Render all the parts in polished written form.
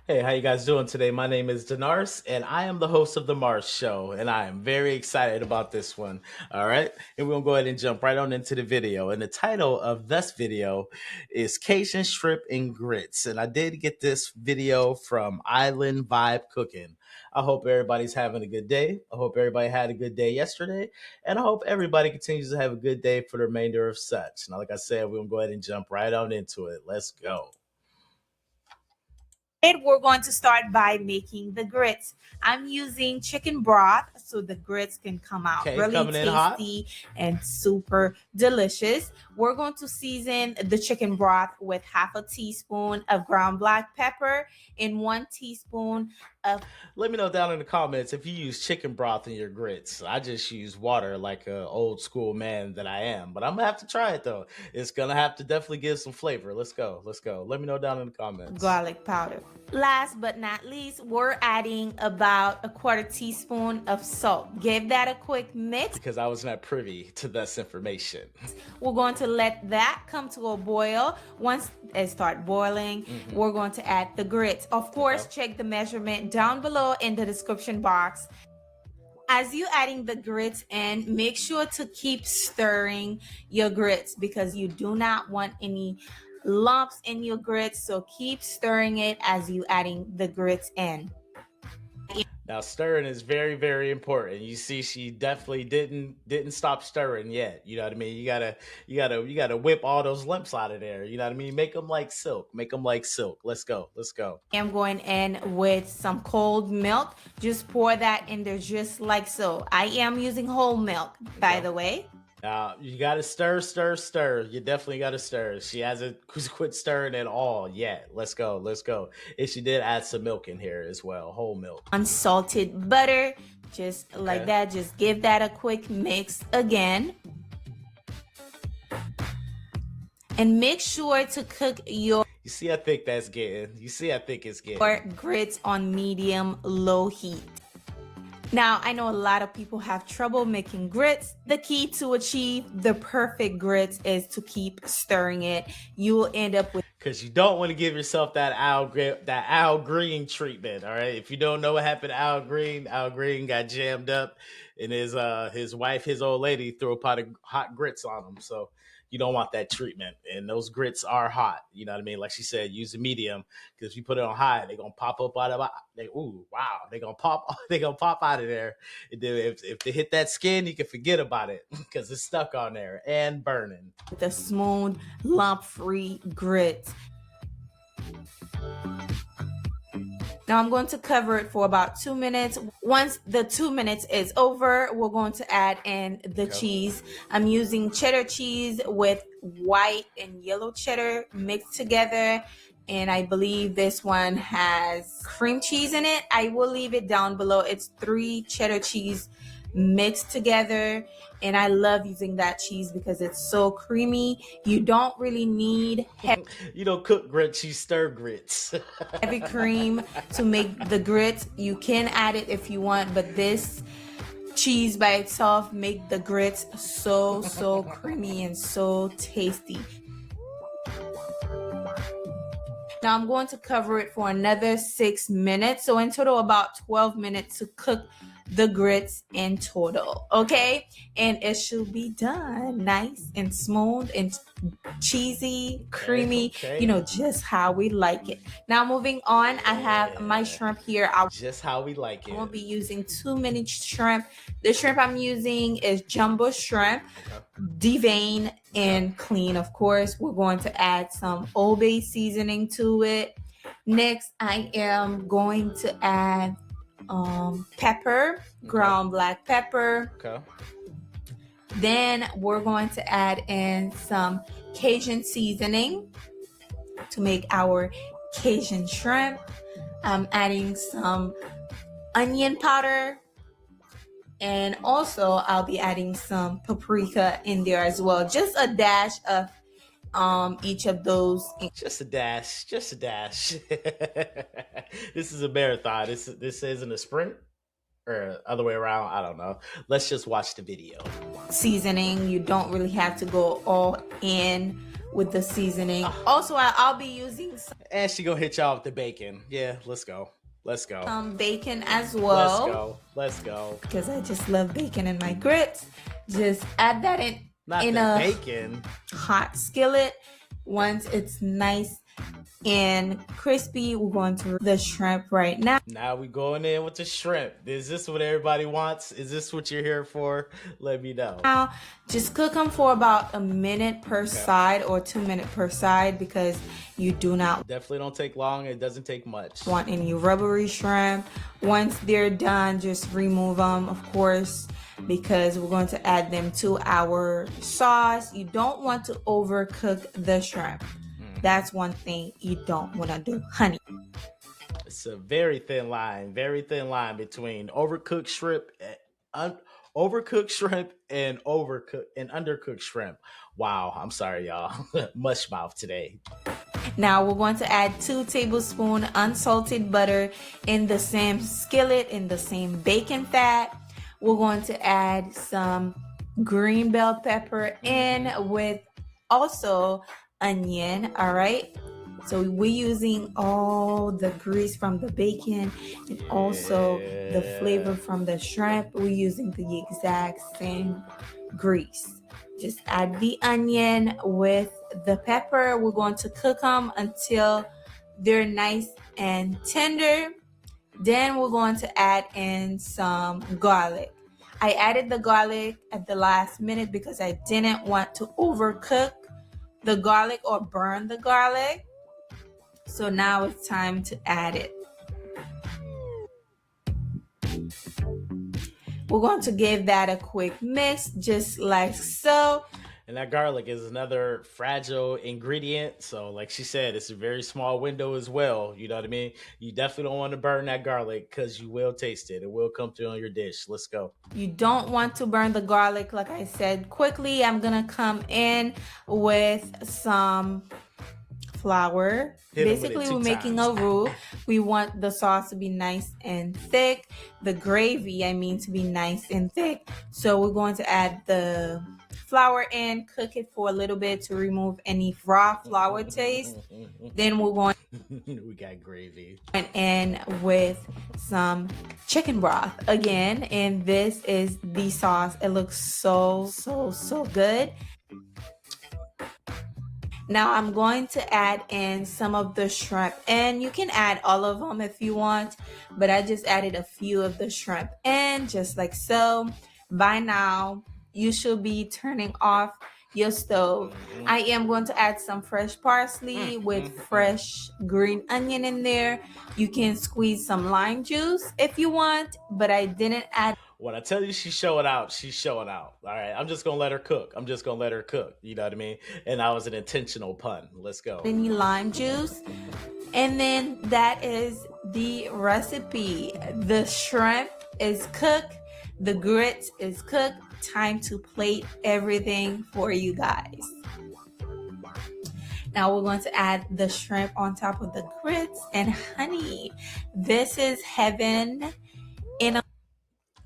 Hey, how you guys doing today? My name is Denars, and I am the host of the Mars Show, and I am very excited about this one. All right, and we're gonna go ahead and jump right on into the video. And the title of this video is Cajun Shrimp and Grits, and I did get this video from Island Vibe Cooking. I hope everybody's having a good day. I hope everybody had a good day yesterday, and I hope everybody continues to have a good day for the remainder of such. Now, like I said, we're gonna go ahead and jump right on into it. Let's go. We're going to start by making the grits. I'm using chicken broth so the grits can come out Okay, really coming in hot. tasty and super delicious. We're going to season the chicken broth with half a teaspoon of ground black pepper and 1 teaspoon of. Let me know down in the comments if you use chicken broth in your grits. I just use water like an old school man that I am, but I'm gonna have to try it though. It's gonna have to definitely give some flavor. Let's go. Let's go. Let me know down in the comments. Garlic powder. Last but not least, we're adding about a 1/4 teaspoon of salt. Give that a quick mix. Because I was not privy to this information. We're going to let that come to a boil. Once it starts boiling, we're going to add the grits. Of course, check the measurement down below in the description box. As you adding the grits in, make sure to keep stirring your grits because you do not want any lumps in your grits. So keep stirring it as you adding the grits in. Now stirring is very, very important. You see, she definitely didn't stop stirring yet. You know what I mean? You gotta whip all those lumps out of there. You know what I mean? Make them like silk. Make them like silk. Let's go. Let's go. I'm going in with some cold milk. Just pour that in there just like so. I am using whole milk, by the way. Now you gotta stir, stir, stir. You definitely gotta stir. She hasn't quit stirring at all yet. Let's go, let's go. And she did add some milk in here as well, whole milk. Unsalted butter, just like that. Just give that a quick mix again. And make sure to cook your You see how thick that's getting. You see how thick it's getting. grits on medium-low heat. Now, I know a lot of people have trouble making grits. The key to achieve the perfect grits is to keep stirring it. You will end up with, because you don't want to give yourself that Al Green treatment. All right. If you don't know what happened to Al Green got jammed up, and his wife, his old lady, threw a pot of hot grits on him. So you don't want that treatment. And those grits are hot. You know what I mean? Like she said, use a medium, because if you put it on high, they're gonna pop up out of they're gonna pop out of there. And then if they hit that skin, you can forget about it because it's stuck on there and burning. the smooth, lump-free grits. Now I'm going to cover it for about 2 minutes. Once the 2 minutes is over, we're going to add in the cheese. I'm using cheddar cheese with white and yellow cheddar mixed together. And I believe this one has cream cheese in it. I will leave it down below. It's 3 cheddar cheese mixed together, and I love using that cheese because it's so creamy. You don't really need you don't cook grits, you stir grits. heavy cream to make the grits. You can add it if you want, but this cheese by itself make the grits so creamy and so tasty. Now I'm going to cover it for another 6 minutes. So in total, about 12 minutes to cook the grits in total. Okay. And it should be done nice and smooth and cheesy, creamy, you know, just how we like it. Now moving on, I have my shrimp here. Just how we like it. I won't be using too many shrimp. The shrimp I'm using is jumbo shrimp, devein and clean. Of course, we're going to add some Old Bay seasoning to it. Next, I am going to add pepper, ground black pepper. Then we're going to add in some Cajun seasoning to make our Cajun shrimp. I'm adding some onion powder, and also I'll be adding some paprika in there as well. Just a dash of each of those. Just a dash. This is a marathon. This isn't a sprint, or other way around. I don't know. Let's just watch the video. Seasoning, you don't really have to go all in with the seasoning. Also, I'll be using And she gonna hit y'all with the bacon. Yeah, let's go. Let's go. some bacon as Let's well. go. Let's go. Because I just love bacon in my grits. Just add that Not in the a bacon. hot skillet. Once it's nice and crispy, we're going to the shrimp right now. Now we going in with the shrimp. Is this what everybody wants? Is this what you're here for? Let me know. Now, just cook them for about a minute per side or 2 minutes per side, because you do not Definitely don't take long. It doesn't take much. want any rubbery shrimp. Once they're done, just remove them, of course, because we're going to add them to our sauce. You don't want to overcook the shrimp. That's one thing you don't want to do, honey. It's a very thin line between overcooked shrimp, overcooked shrimp, and overcooked and undercooked shrimp. Wow, I'm sorry, y'all. Mush mouth today. Now we're going to add 2 tablespoons unsalted butter in the same skillet, in the same bacon fat. We're going to add some green bell pepper in with also onion. All right. So we're using all the grease from the bacon and also the flavor from the shrimp. We're using the exact same grease. Just add the onion with the pepper. We're going to cook them until they're nice and tender. Then we're going to add in some garlic. I added the garlic at the last minute because I didn't want to overcook the garlic or burn the garlic. So now it's time to add it. We're going to give that a quick mix, just like so. And that garlic is another fragile ingredient. So, like she said, it's a very small window as well. You know what I mean? You definitely don't want to burn that garlic because you will taste it. It will come through on your dish. Let's go. You don't want to burn the garlic, like I said. Quickly, I'm going to come in with some flour. Basically, we're making a roux. We want the sauce to be nice and thick. The gravy, I mean, to be nice and thick. So we're going to add the flour in, cook it for a little bit to remove any raw flour taste. Then we're going we got gravy in with some chicken broth again, and this is the sauce. It looks so good. Now I'm going to add in some of the shrimp, and you can add all of them if you want, but I just added a few of the shrimp in, just like so. By now, you should be turning off your stove. I am going to add some fresh parsley with fresh green onion in there. You can squeeze some lime juice if you want, but I didn't add. When I tell you she's showing out, she's showing out. All right, I'm just gonna let her cook. You know what I mean? And that was an intentional pun. Let's go. Any lime juice, and then that is the recipe. The shrimp is cooked, the grits is cooked. Time to plate everything for you guys. Now we're going to add the shrimp on top of the grits, and honey, this is heaven in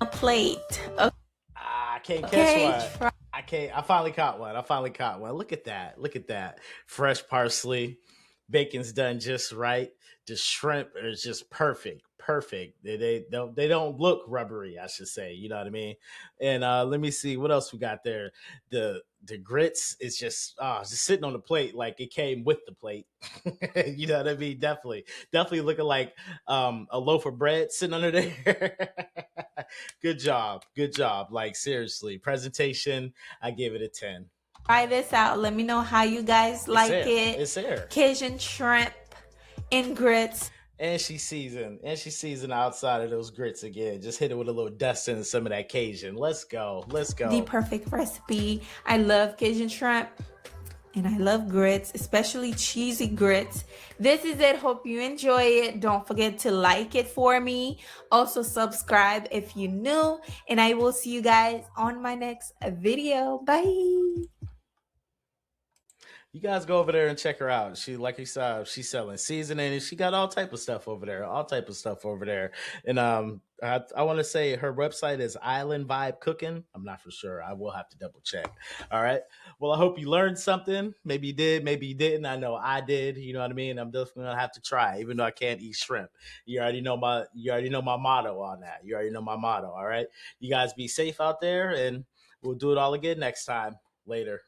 a plate. Okay. I can't catch one. I can't. I finally caught one. Look at that. Fresh parsley. Bacon's done just right. The shrimp is just perfect. They don't look rubbery, I should say. You know what I mean? And let me see what else we got there. The grits is just sitting on the plate like it came with the plate. You know what I mean? Definitely looking like a loaf of bread sitting under there. Good job. Like seriously, presentation, I give it a 10. Try this out. Let me know how you guys like it. It's there. Cajun shrimp and grits. And she seasoned outside of those grits again. Just hit it with a little dusting and some of that Cajun. Let's go. The perfect recipe. I love Cajun shrimp and I love grits, especially cheesy grits. This is it. Hope you enjoy it. Don't forget to like it for me. Also subscribe if you're new, and I will see you guys on my next video. Bye. You guys go over there and check her out. She, like you saw, she's selling seasoning and she got all type of stuff over there, all type of stuff over there. And I want to say her website is Island Vibe Cooking. I'm not for sure. I will have to double check. All right. Well, I hope you learned something. Maybe you did, maybe you didn't. I know I did. You know what I mean? I'm definitely gonna have to try, even though I can't eat shrimp. You already know my motto on that. You already know my motto. All right. You guys be safe out there, and we'll do it all again next time. Later.